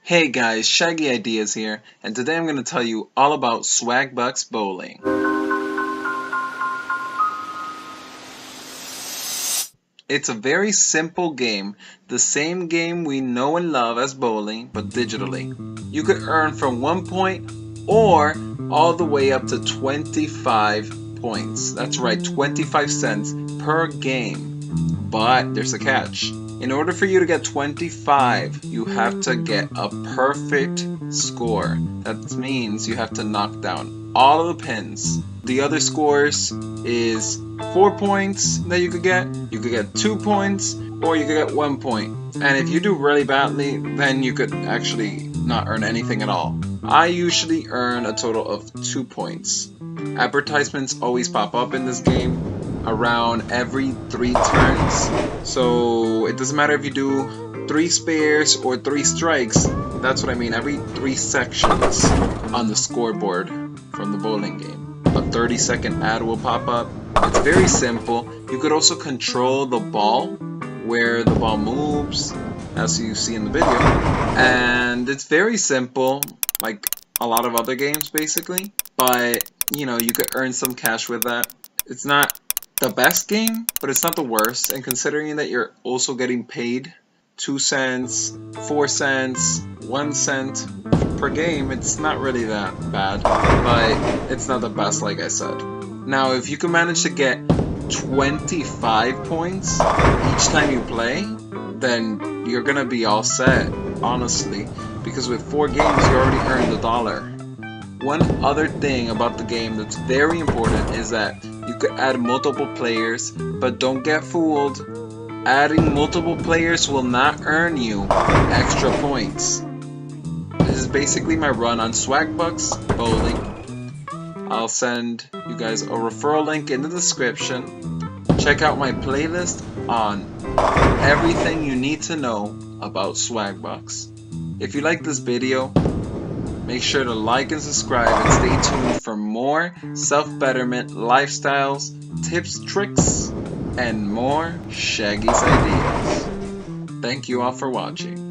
Hey guys, Shaggy Ideas here, and today I'm going to tell you all about Swagbucks bowling. It's a very simple game, the same game we know and love as bowling, but digitally. You could earn from 1 point or all the way up to 25 points. That's right, 25 cents per game. But there's a catch. In order for you to get 25, you have to get a perfect score. That means you have to knock down all of the pins. The other scores is 4 points that you could get. You could get 2 points, or you could get 1 point. And if you do really badly, then you could actually not earn anything at all. I usually earn a total of 2 points. Advertisements always pop up in this game around every 3 turns, so it doesn't matter if you do 3 spares or 3 strikes. That's what I mean, every 3 sections on the scoreboard from the bowling game. A 30-second ad will pop up. It's very simple. You could also control the ball, where the ball moves, as you see in the video, and it's very simple, like a lot of other games basically, but you know, you could earn some cash with that. It's not the best game, but it's not the worst, and considering that you're also getting paid 2 cents, 4 cents, 1 cent per game, it's not really that bad, but it's not the best, like I said. Now, if you can manage to get 25 points each time you play, then you're gonna be all set, honestly, because with 4 games you already earned $1. One other thing about the game that's very important is that you could add multiple players, but don't get fooled. Adding multiple players will not earn you extra points. This is basically my run on Swagbucks bowling. I'll send you guys a referral link in the description. Check out my playlist on everything you need to know about Swagbucks. If you like this video, make sure to like and subscribe and stay tuned for more self-betterment, lifestyles, tips, tricks, and more Shaggy's ideas. Thank you all for watching.